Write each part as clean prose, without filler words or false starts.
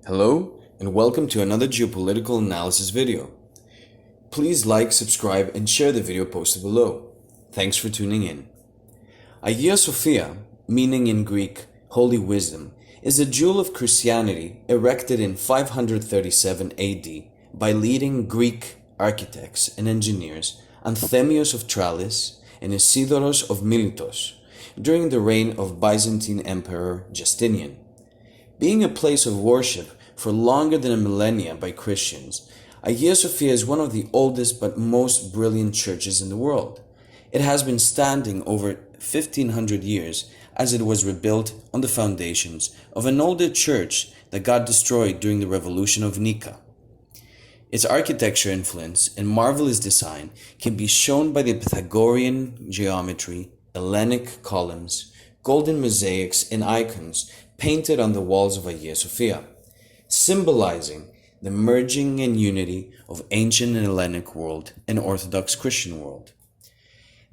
Hello, and welcome to another geopolitical analysis video. Please like, subscribe, and share the video posted below. Thanks for tuning in. ΑΓΙΑ Sophia, meaning in Greek, Holy Wisdom, is a jewel of Christianity erected in 537 AD by leading Greek architects and engineers Anthemios of Tralles and Isidoros of Miletos during the reign of Byzantine Emperor Justinian. Being a place of worship for longer than a millennia by Christians, ΑΓΙΑ Sophia is one of the oldest but most brilliant churches in the world. It has been standing over 1500 years as it was rebuilt on the foundations of an older church that got destroyed during the Revolution of Nika. Its architecture influence and marvelous design can be shown by the Pythagorean geometry, Hellenic columns, golden mosaics, and icons painted on the walls of ΑΓΙΑ Sophia, symbolizing the merging and unity of ancient and Hellenic world and Orthodox Christian world.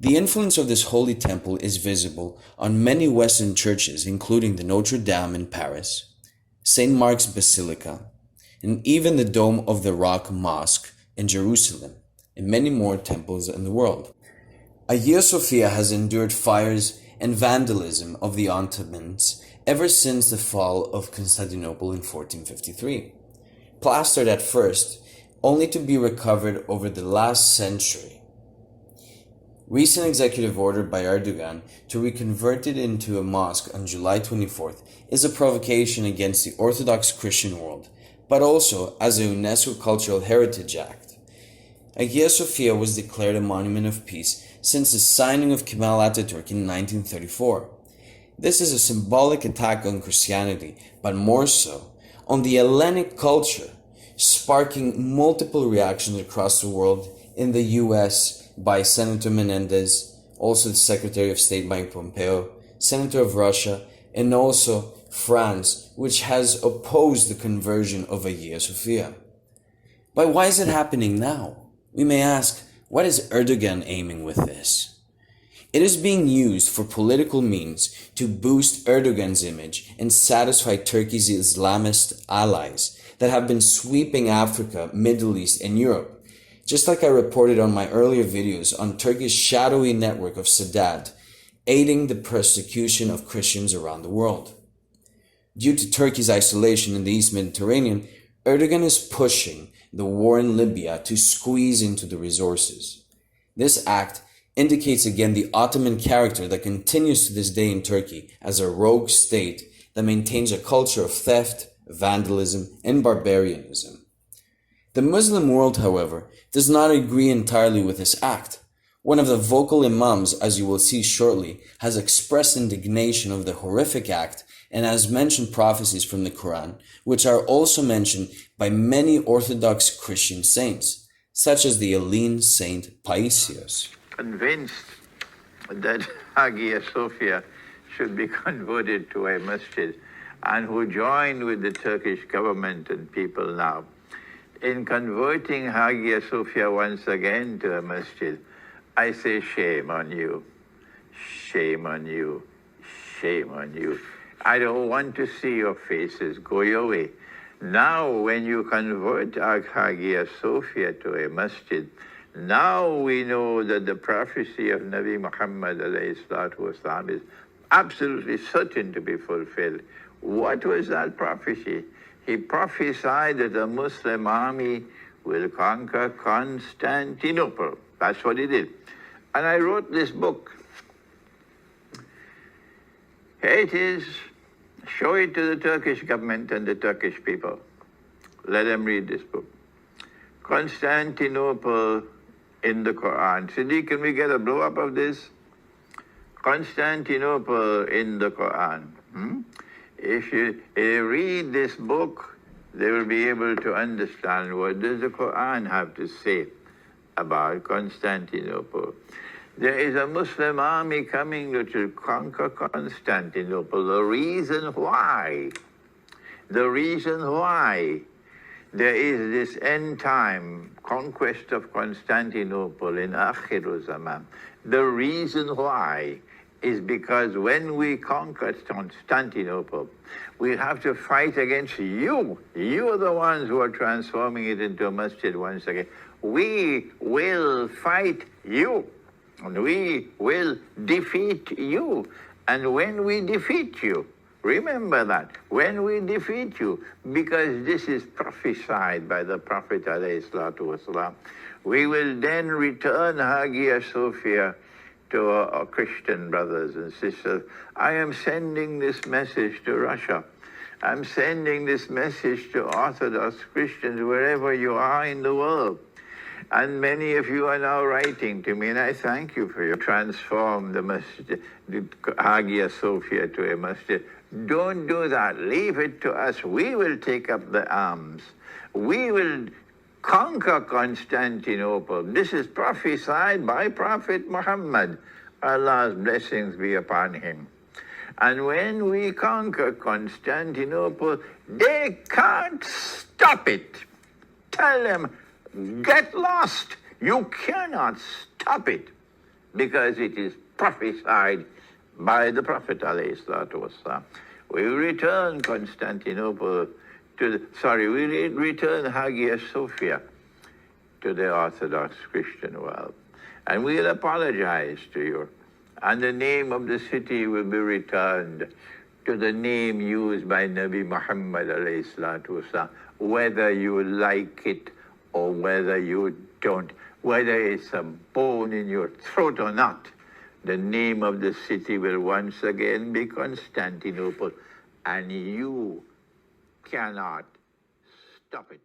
The influence of this holy temple is visible on many Western churches, including the Notre Dame in Paris, St. Mark's Basilica, and even the Dome of the Rock Mosque in Jerusalem, and many more temples in the world. ΑΓΙΑ Sophia has endured fires and vandalism of the Ottomans ever since the fall of Constantinople in 1453, plastered at first, only to be recovered over the last century. Recent executive order by Erdogan to reconvert it into a mosque on July 24th is a provocation against the Orthodox Christian world, but also as a UNESCO Cultural Heritage Act. ΑΓΙΑ Sophia was declared a monument of peace since the signing of Kemal Atatürk in 1934. This is a symbolic attack on Christianity, but more so on the Hellenic culture, sparking multiple reactions across the world. In the US by Senator Menendez, also the Secretary of State Mike Pompeo, Senator of Russia, and also France, which has opposed the conversion of ΑΓΙΑ Sophia. But why is it happening now? We may ask, what is Erdogan aiming with this? It is being used for political means to boost Erdogan's image and satisfy Turkey's Islamist allies that have been sweeping Africa, Middle East, and Europe. Just like I reported on my earlier videos on Turkey's shadowy network of Sadat, aiding the persecution of Christians around the world. Due to Turkey's isolation in the East Mediterranean, Erdogan is pushing the war in Libya to squeeze into the resources. This act indicates again the Ottoman character that continues to this day in Turkey as a rogue state that maintains a culture of theft, vandalism, and barbarianism. The Muslim world, however, does not agree entirely with this act. One of the vocal imams, as you will see shortly, has expressed indignation of the horrific act and has mentioned prophecies from the Quran, which are also mentioned by many Orthodox Christian saints, such as the Hellene saint Pαΐσιος. Convinced that HAGIA Sophia should be converted to a masjid, and who join with the Turkish government and people now in converting HAGIA Sophia once again to a masjid. I say shame on you, shame on you, shame on you. I don't want to see your faces. Go your way. Now when you convert HAGIA Sophia to a masjid, now we know that the prophecy of Nabi Muhammad ﷺ is absolutely certain to be fulfilled. What was that prophecy? He prophesied that the Muslim army will conquer Constantinople. That's what he did. And I wrote this book. Here it is. Show it to the Turkish government and the Turkish people. Let them read this book. Constantinople in the Quran. Siddiq, can we get a blow-up of this? Constantinople in the Quran. If you read this book, they will be able to understand what does the Quran have to say about Constantinople. There is a Muslim army coming which will conquer Constantinople. The reason why there is this end time conquest of Constantinople in Akhir Zaman, the reason why is because when we conquered Constantinople, we have to fight against you. You are the ones who are transforming it into a masjid once again. We will fight you, and we will defeat you. And when we defeat you, remember that, when we defeat you, because this is prophesied by the Prophet ﷺ, we will then return HAGIA SOPHIA to our Christian brothers and sisters. I am sending this message to Russia. I'm sending this message to Orthodox Christians wherever you are in the world. And many of you are now writing to me, and I thank you for your transform the masjid, the HAGIA SOPHIA to a masjid. Don't do that. Leave it to us. We will take up the arms. We will conquer Constantinople. This is prophesied by Prophet Muhammad. Allah's blessings be upon him. And when we conquer Constantinople, they can't stop it. Tell them, get lost. You cannot stop it because it is prophesied by the Prophet ﷺ. We return Constantinople we return HAGIA SOPHIA to the Orthodox Christian world. And we'll apologize to you. And the name of the city will be returned to the name used by Nabi Muhammad ﷺ, whether you like it or whether you don't, whether it's a bone in your throat or not. The name of the city will once again be Constantinople, and you cannot stop it.